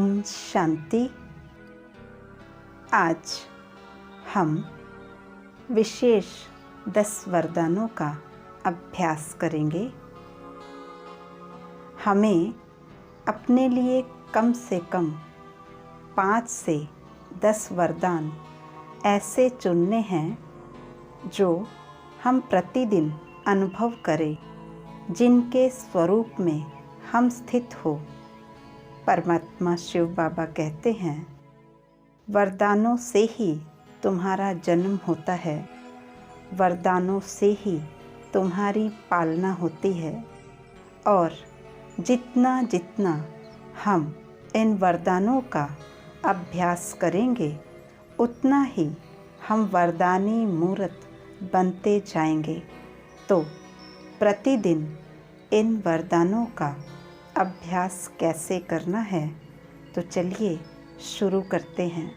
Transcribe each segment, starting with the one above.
ओम शांति। आज हम विशेष 10 वरदानों का अभ्यास करेंगे। हमें अपने लिए कम से कम 5 से 10 वरदान ऐसे चुनने हैं जो हम प्रतिदिन अनुभव करें, जिनके स्वरूप में हम स्थित हो। परमात्मा शिव बाबा कहते हैं, वरदानों से ही तुम्हारा जन्म होता है, वरदानों से ही तुम्हारी पालना होती है और जितना जितना हम इन वरदानों का अभ्यास करेंगे उतना ही हम वरदानी मूर्त बनते जाएंगे। तो प्रतिदिन इन वरदानों का अभ्यास कैसे करना है, तो चलिए शुरू करते हैं।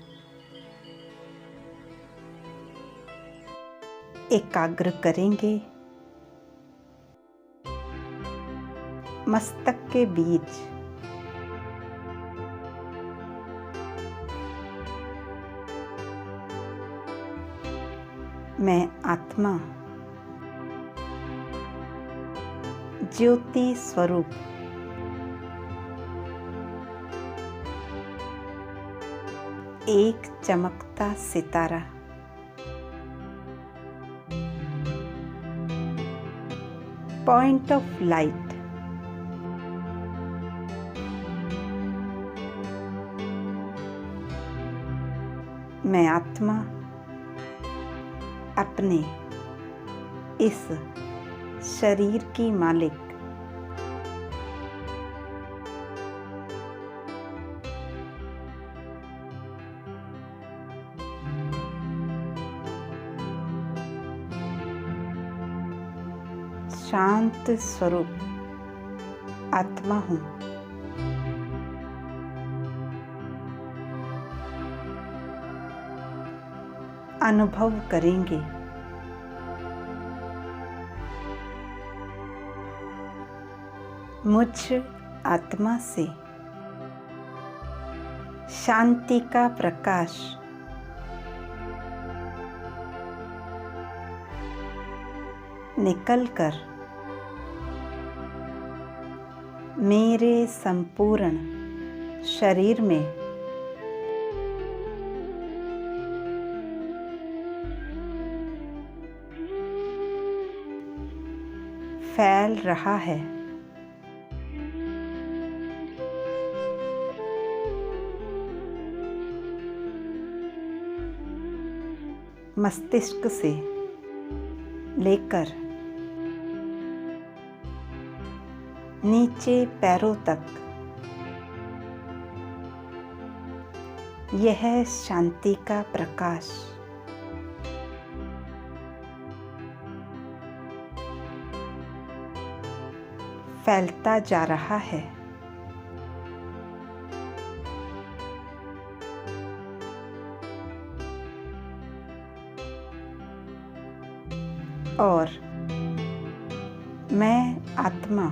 एकाग्र करेंगे। मस्तक के बीच मैं आत्मा ज्योति स्वरूप एक चमकता सितारा पॉइंट ऑफ लाइट मैं आत्मा अपने इस शरीर की मालिक शांत स्वरूप आत्मा हूँ। अनुभव करेंगे मुझ आत्मा से शांति का प्रकाश निकलकर मेरे संपूर्ण शरीर में फैल रहा है। मस्तिष्क से लेकर नीचे पैरों तक यह शांति का प्रकाश फैलता जा रहा है। और मैं आत्मा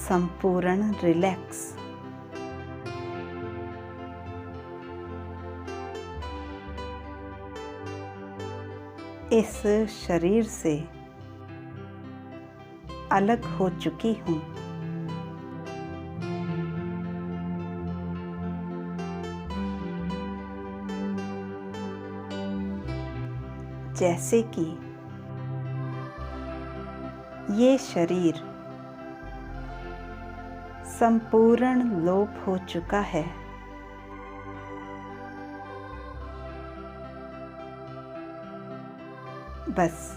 संपूर्ण रिलैक्स इस शरीर से अलग हो चुकी हूँ। जैसे कि ये शरीर संपूर्ण लोप हो चुका है। बस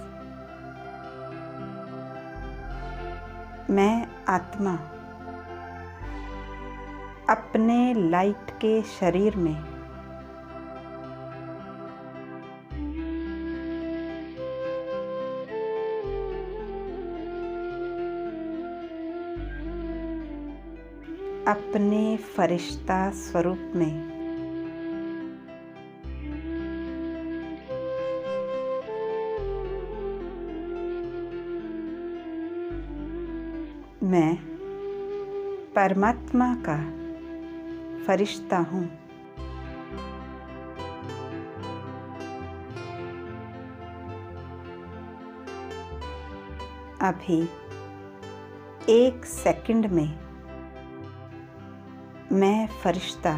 मैं आत्मा अपने लाइट के शरीर में अपने फरिश्ता स्वरूप में मैं परमात्मा का फरिश्ता हूँ। अभी 1 सेकंड में मैं फरिश्ता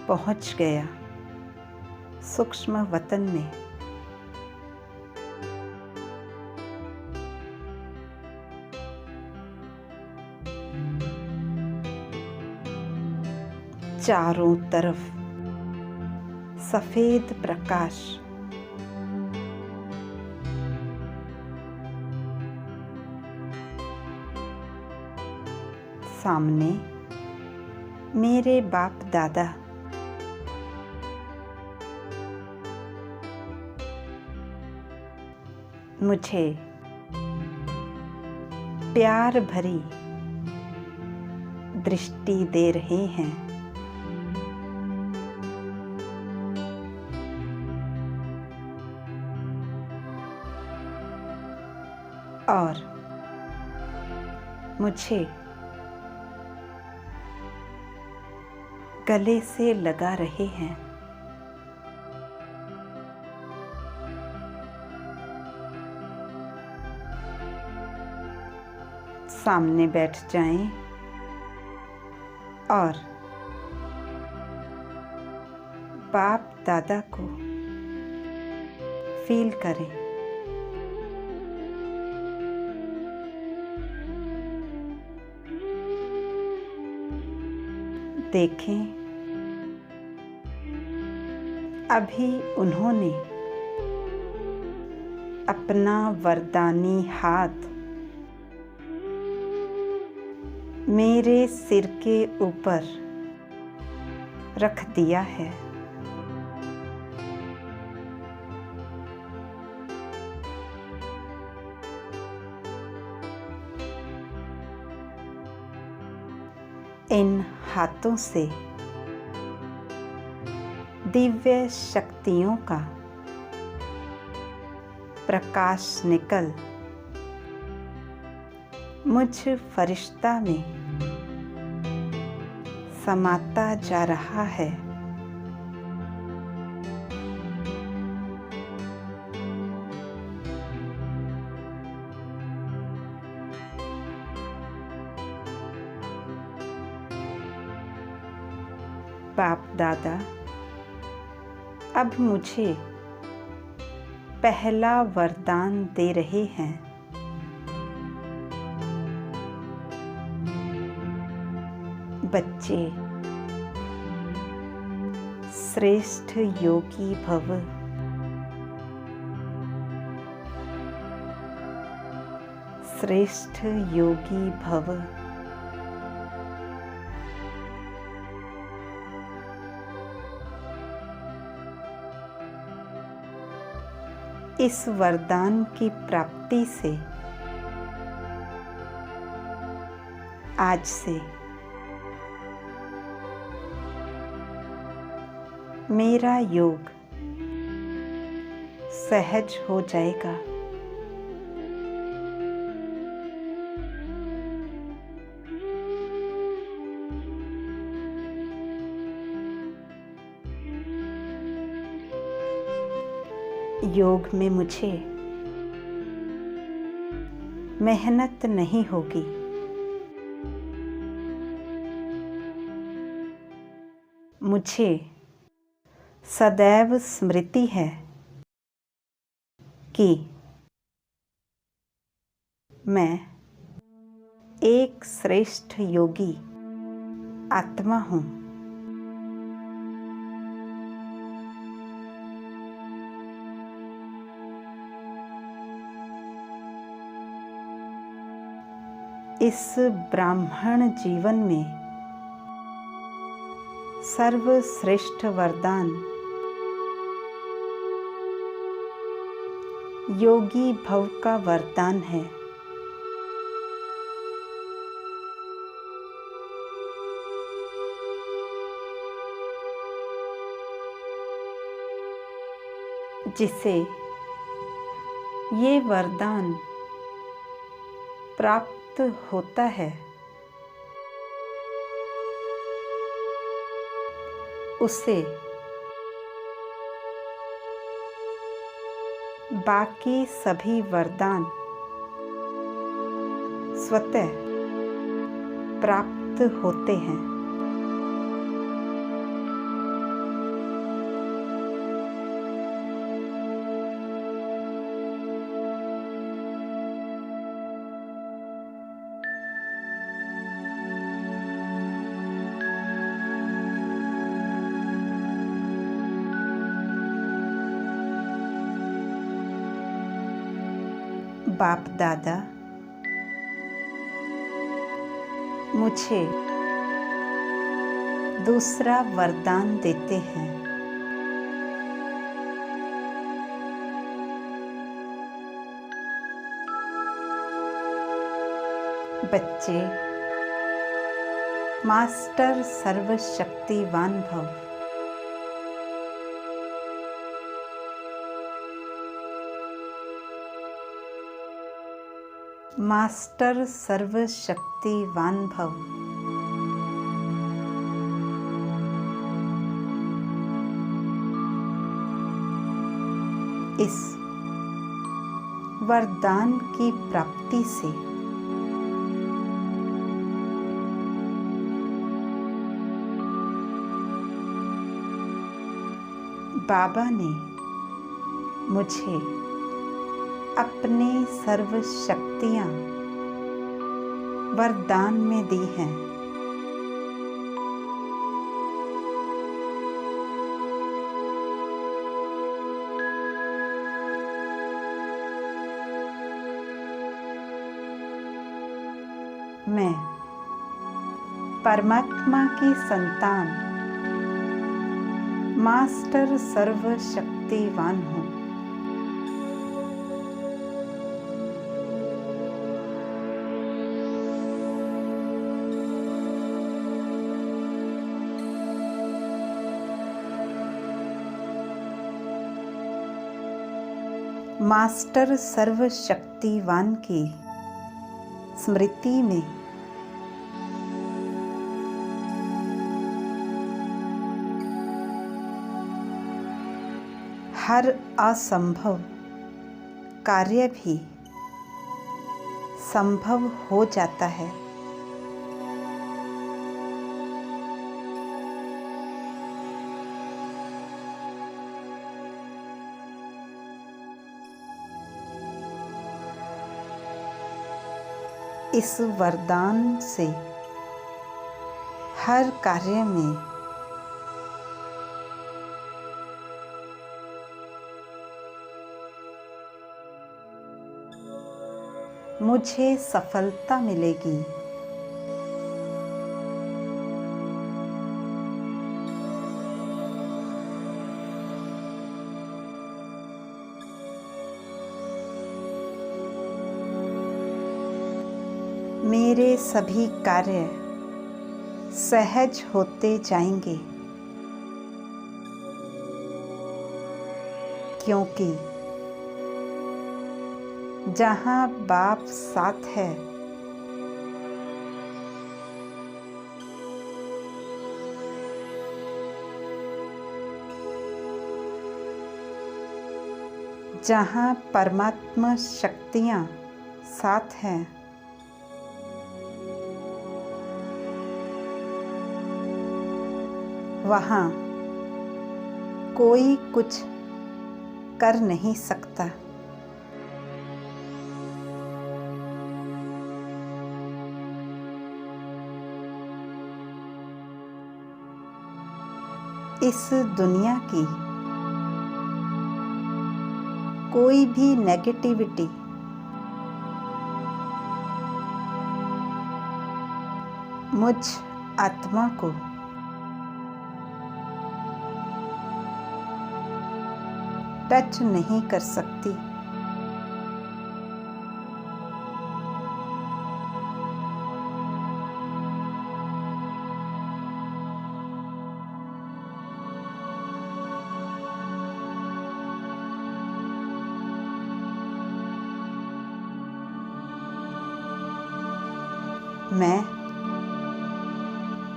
पहुँच गया सूक्ष्म वतन में। चारों तरफ सफेद प्रकाश, सामने मेरे बाप दादा, मुझे प्यार भरी दृष्टि दे रहे हैं। और मुझे गले से लगा रहे हैं। सामने बैठ जाएं और बाप दादा को फील करें। देखें, अभी उन्होंने अपना वरदानी हाथ मेरे सिर के ऊपर रख दिया है। इन हाथों से दिव्य शक्तियों का प्रकाश निकल मुझ फरिश्ता में समाता जा रहा है। बाप दादा अब मुझे पहला वरदान दे रहे हैं। बच्चे श्रेष्ठ योगी भव। श्रेष्ठ योगी भव। इस वरदान की प्राप्ति से आज से मेरा योग सहज हो जाएगा। योग में मुझे मेहनत नहीं होगी। मुझे सदैव स्मृति है कि मैं एक श्रेष्ठ योगी आत्मा हूँ। इस ब्राह्मण जीवन में सर्वश्रेष्ठ वरदान योगी भव का वरदान है। जिसे ये वरदान प्राप्त होता है उसे बाकी सभी वरदान स्वतः प्राप्त होते हैं। बाप दादा मुझे दूसरा वरदान देते हैं। बच्चे मास्टर सर्वशक्तिवान भव। मास्टर सर्वशक्तिवान भव। इस वरदान की प्राप्ति से बाबा ने मुझे अपनी सर्व शक्तियाँ वरदान में दी हैं। मैं परमात्मा की संतान मास्टर सर्वशक्तिवान हूँ। मास्टर सर्वशक्तिवान की स्मृति में हर असंभव कार्य भी संभव हो जाता है। इस वरदान से हर कार्य में मुझे सफलता मिलेगी। मेरे सभी कार्य सहज होते जाएंगे, क्योंकि जहाँ बाप साथ है जहाँ परमात्मा शक्तियाँ साथ हैं वहाँ कोई कुछ कर नहीं सकता। इस दुनिया की कोई भी नेगेटिविटी मुझ आत्मा को टच नहीं कर सकती। मैं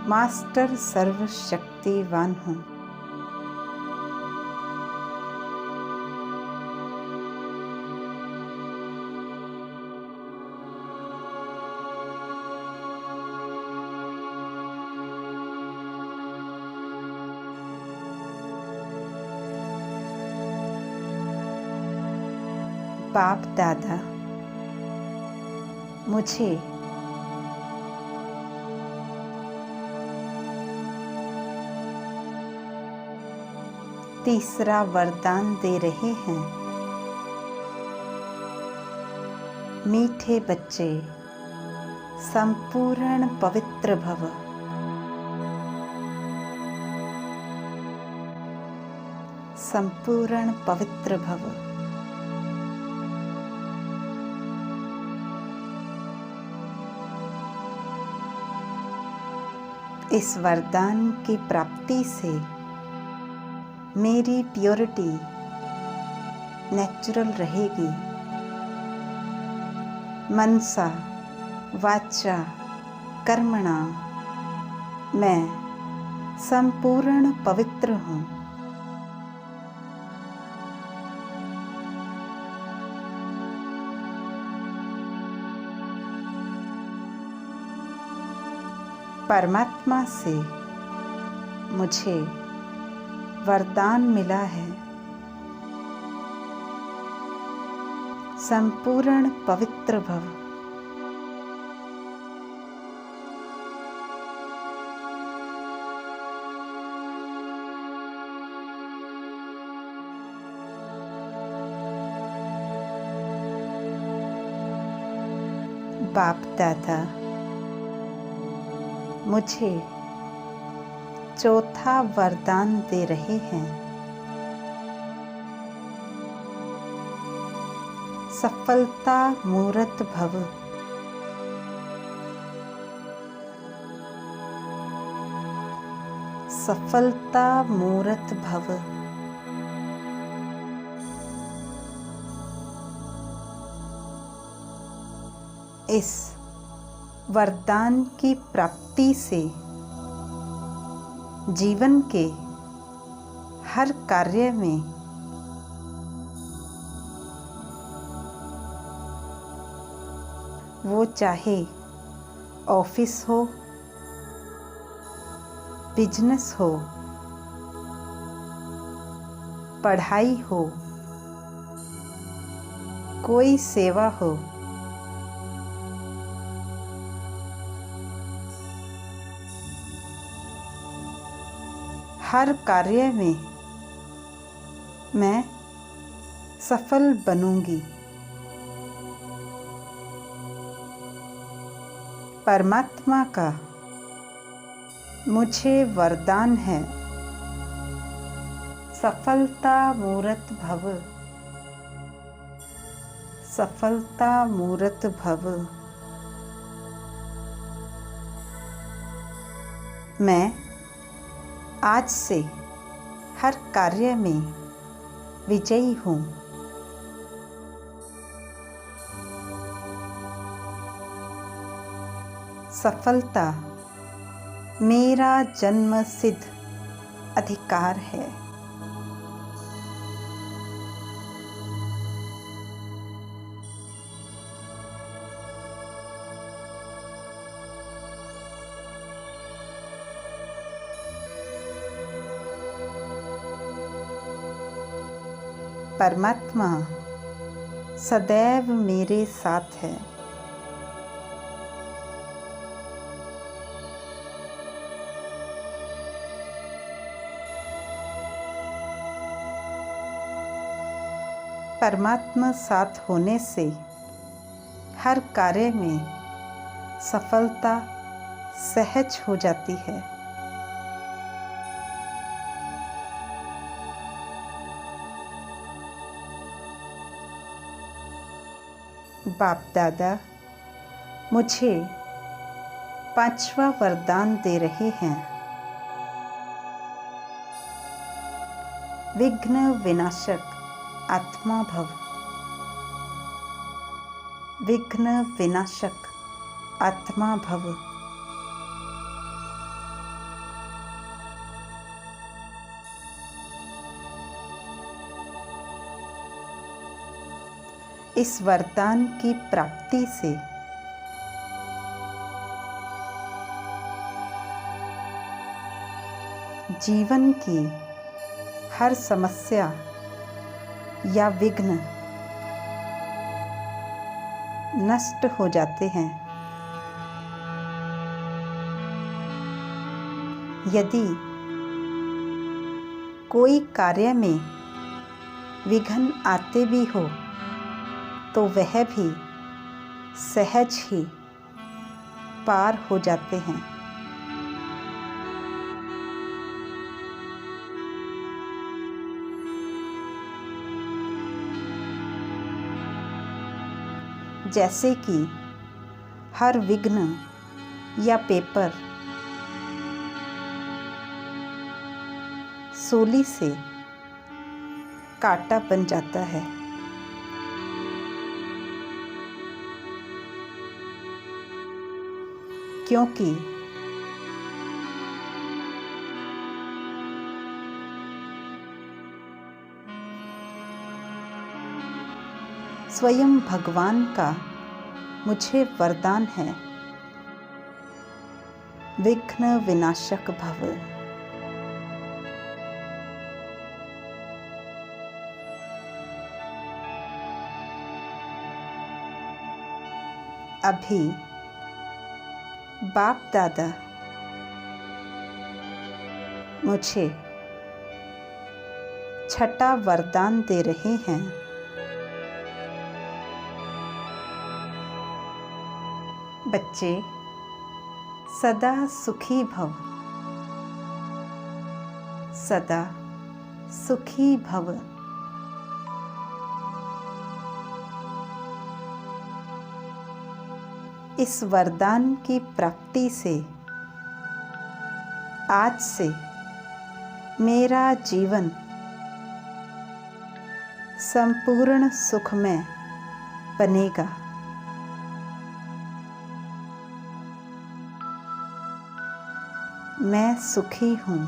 मास्टर सर्वशक्तिवान हूँ। बाप दादा मुझे तीसरा वरदान दे रहे हैं। मीठे बच्चे संपूर्ण पवित्र भव। संपूर्ण पवित्र भव। इस वरदान की प्राप्ति से मेरी प्योरिटी नेचुरल रहेगी। मनसा वाचा कर्मणा मैं संपूर्ण पवित्र हूँ। परमात्मा से मुझे वरदान मिला है संपूर्ण पवित्र भव। बाप दादा मुझे चौथा वरदान दे रहे हैं। सफलता मूर्त भव। सफलता मूर्त भव। इस वरदान की प्राप्ति से जीवन के हर कार्य में वो चाहे ऑफिस हो, बिजनेस हो, पढ़ाई हो, कोई सेवा हो, हर कार्य में मैं सफल बनूंगी। परमात्मा का मुझे वरदान है सफलता मूर्त भव। सफलता मूर्त भव। मैं आज से हर कार्य में विजयी हूँ। सफलता मेरा जन्म सिद्ध अधिकार है। परमात्मा सदैव मेरे साथ है। परमात्मा साथ होने से हर कार्य में सफलता सहज हो जाती है। बाप दादा मुझे पांचवा वरदान दे रहे हैं। विघ्न विनाशक आत्मा भव। विघ्न विनाशक आत्मा भव। इस वरदान की प्राप्ति से जीवन की हर समस्या या विघ्न नष्ट हो जाते हैं। यदि कोई कार्य में विघ्न आते भी हो तो वह भी सहज ही पार हो जाते हैं। जैसे कि हर विघ्न या पेपर सूली से कांटा बन जाता है। क्योंकि स्वयं भगवान का मुझे वरदान है, विघ्न विनाशक भव। अभी बाप दादा मुझे छठा वरदान दे रहे हैं, बच्चे सदा सुखी भव, सदा सुखी भव। इस वरदान की प्राप्ति से आज से मेरा जीवन संपूर्ण सुखमय बनेगा। मैं सुखी हूँ।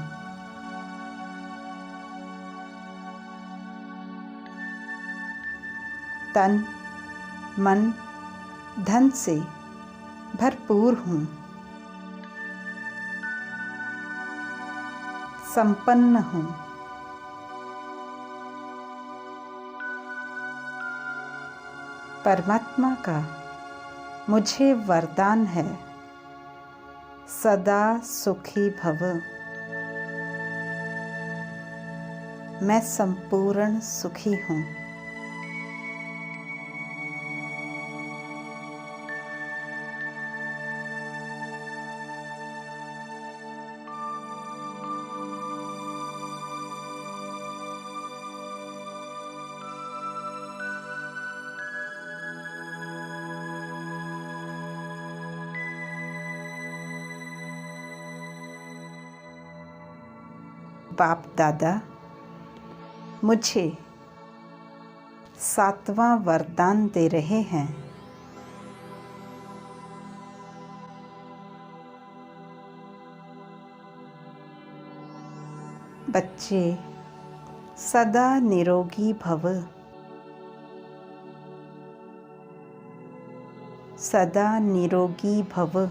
तन मन धन से भरपूर हूँ। संपन्न हूँ। परमात्मा का मुझे वरदान है, सदा सुखी भव। मैं संपूर्ण सुखी हूँ। बाप दादा मुझे सातवां वरदान दे रहे हैं, बच्चे सदा निरोगी भव, सदा निरोगी भव।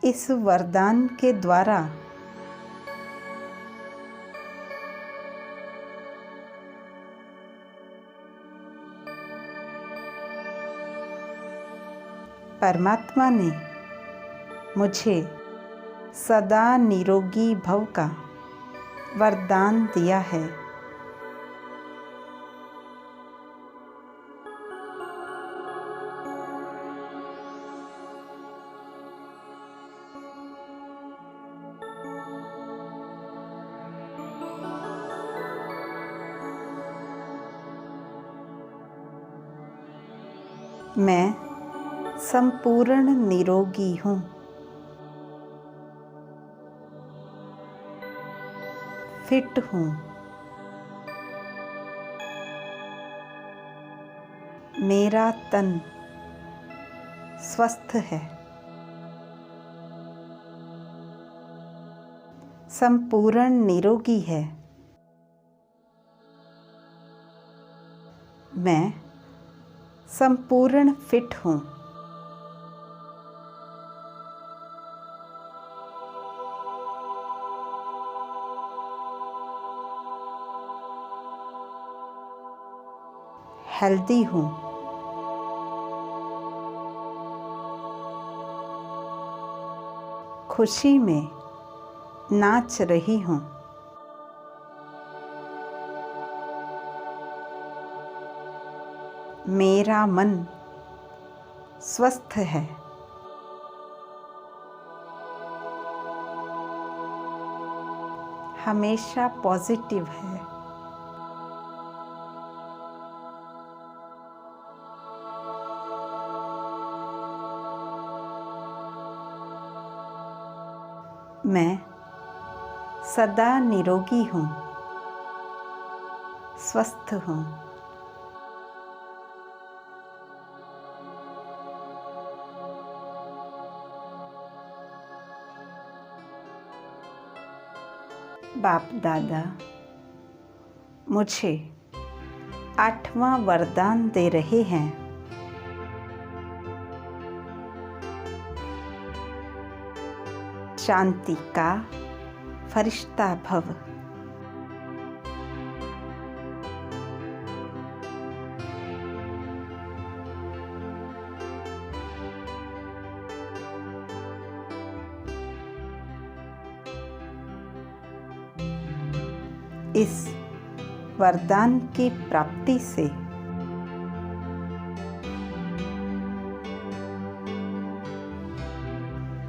इस वरदान के द्वारा परमात्मा ने मुझे सदा निरोगी भव का वरदान दिया है। मैं संपूर्ण निरोगी हूँ। फिट हूँ। मेरा तन स्वस्थ है, संपूर्ण निरोगी है। मैं संपूर्ण फिट हूँ। हेल्दी हूँ। खुशी में नाच रही हूँ। मेरा मन स्वस्थ है। हमेशा पॉजिटिव है। मैं सदा निरोगी हूँ, स्वस्थ हूँ। बाप दादा मुझे 8वां वरदान दे रहे हैं। शांति का फरिश्ता भव। इस वरदान की प्राप्ति से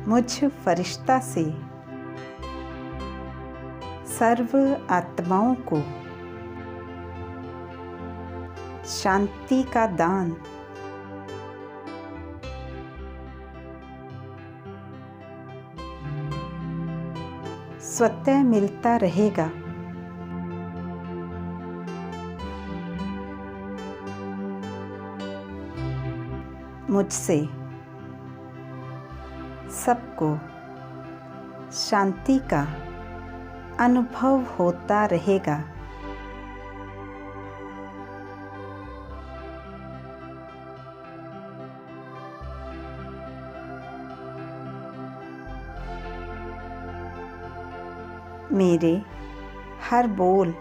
मुझ फरिश्ता से सर्व आत्माओं को शांति का दान स्वतः मिलता रहेगा। मुझसे सबको शांति का अनुभव होता रहेगा। मेरे हर बोल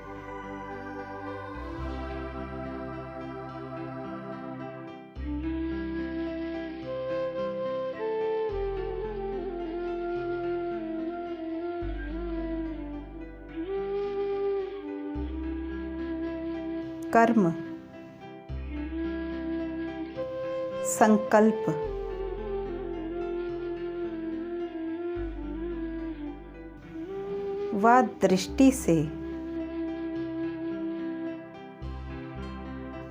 कर्म, संकल्प, व दृष्टि से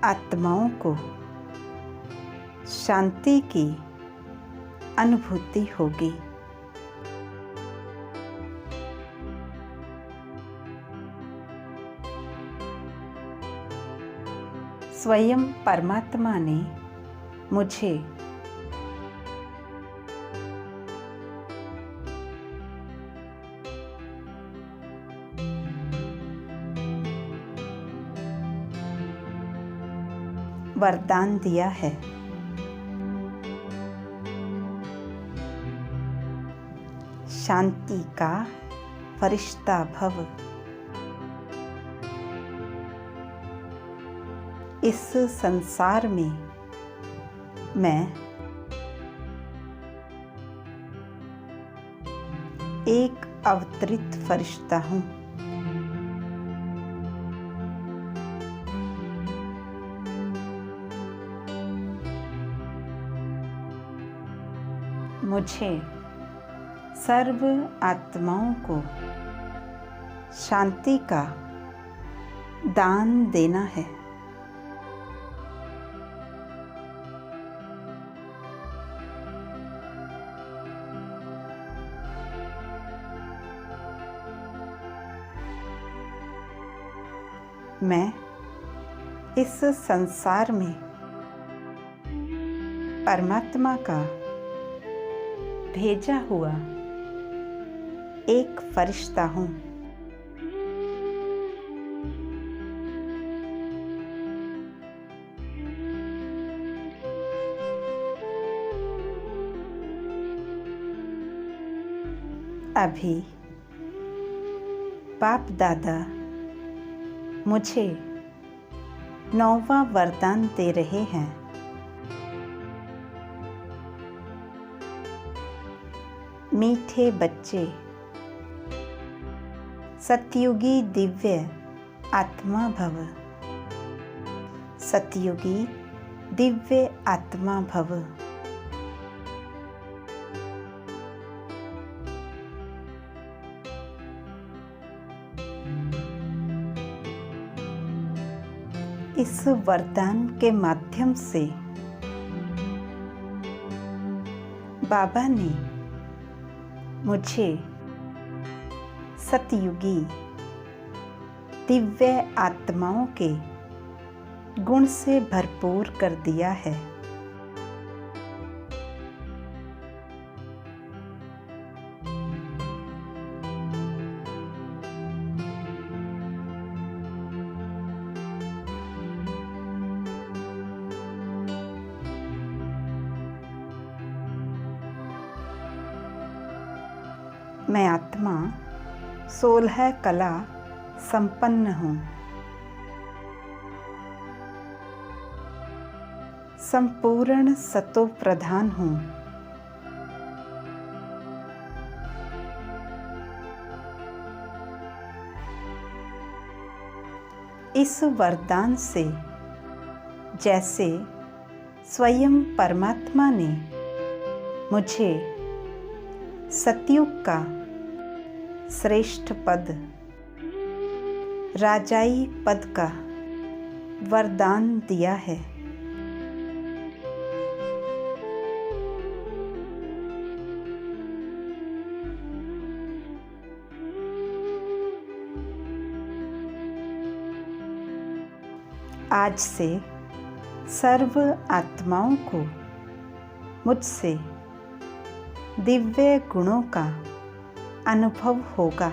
आत्माओं को शांति की अनुभूति होगी। स्वयं परमात्मा ने मुझे वरदान दिया है। शांति का फरिश्ता भव। इस संसार में मैं एक अवतरित फरिश्ता हूँ। मुझे सर्व आत्माओं को शांति का दान देना है। मैं इस संसार में परमात्मा का भेजा हुआ एक फरिश्ता हूँ। अभी बाप दादा मुझे 9वां वरदान दे रहे हैं। मीठे बच्चे, सतयुगी दिव्य आत्मा भव। सतयुगी दिव्य आत्मा भव। इस वरदान के माध्यम से बाबा ने मुझे सतयुगी दिव्य आत्माओं के गुण से भरपूर कर दिया है। मैं आत्मा 16 कला संपन्न हूँ। संपूर्ण सतो प्रधान हूँ। इस वरदान से जैसे स्वयं परमात्मा ने मुझे सतयुग का श्रेष्ठ पद, राजाई पद का वरदान दिया है, आज से सर्व आत्माओं को मुझसे दिव्य गुणों का अनुभव होगा।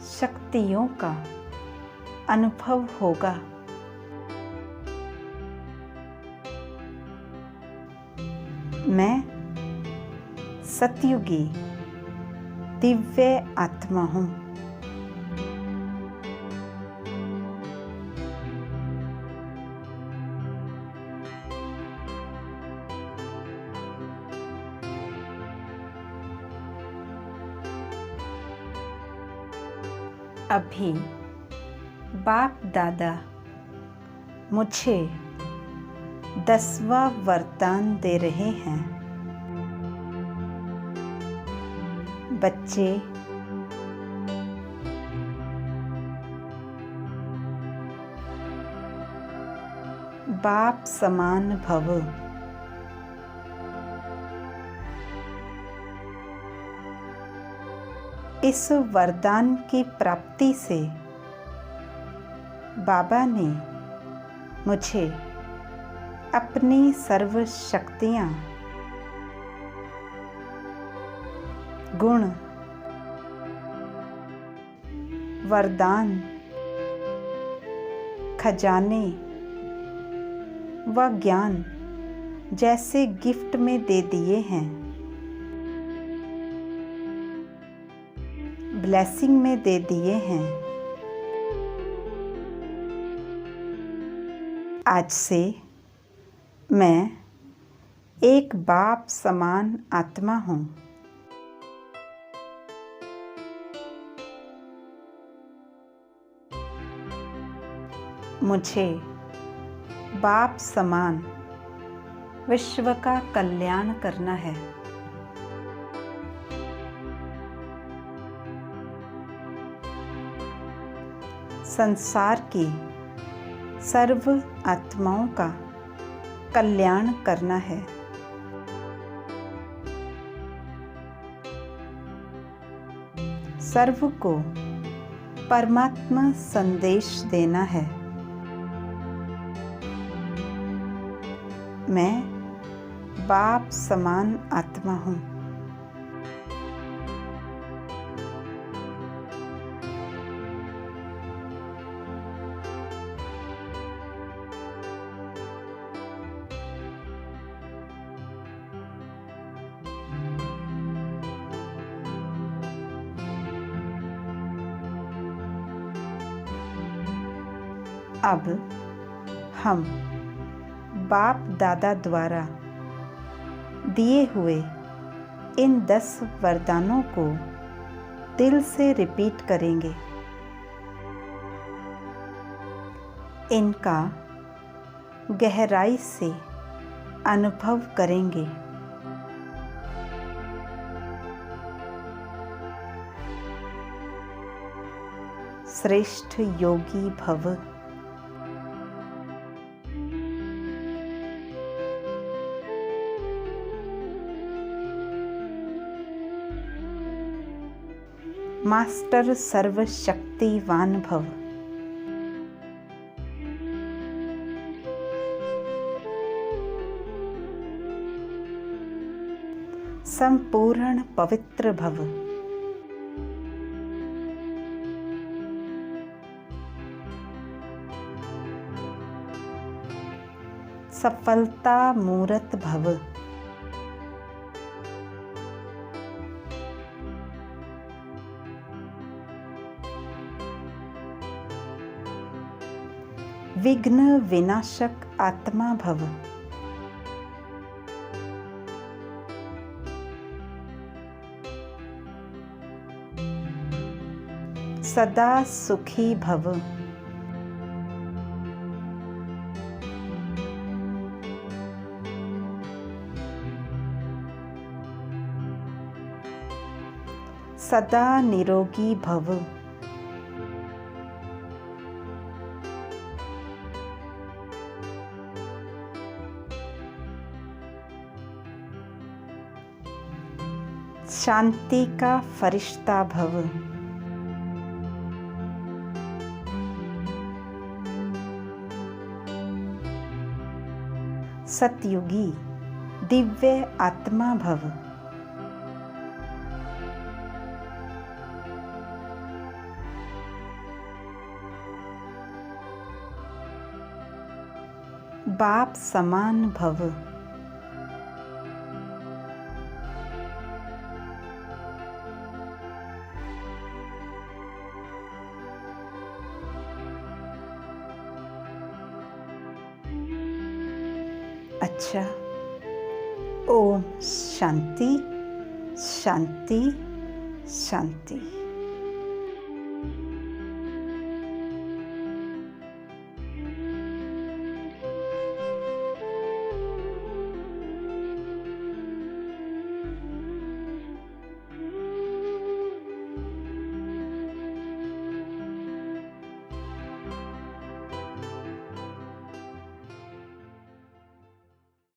शक्तियों का अनुभव होगा। मैं सतयुगी दिव्य आत्मा हूँ। अभी बाप दादा मुझे 10वां वरदान दे रहे हैं। बच्चे, बाप समान भव। इस वरदान की प्राप्ति से बाबा ने मुझे अपनी सर्व शक्तियाँ, गुण, वरदान, खजाने व ज्ञान जैसे गिफ्ट में दे दिए हैं, ब्लेसिंग में दे दिए हैं। आज से मैं एक बाप समान आत्मा हूँ। मुझे बाप समान विश्व का कल्याण करना है। संसार की सर्व आत्माओं का कल्याण करना है। सर्व को परमात्मा संदेश देना है। मैं बाप समान आत्मा हूँ। अब हम बाप दादा द्वारा दिए हुए इन 10 वरदानों को दिल से रिपीट करेंगे। इनका गहराई से अनुभव करेंगे। श्रेष्ठ योगी भव। मास्टर सर्वशक्तिवान भव। संपूर्ण पवित्र भव। सफलता मूरत भव। विघ्न विनाशक आत्मा भव। सदा सुखी भव। सदा निरोगी भव। शांति का फरिश्ता भव। सतयुगी दिव्य आत्मा भव। बाप समान भव। अच्छा, ओम शांति शांति शांति।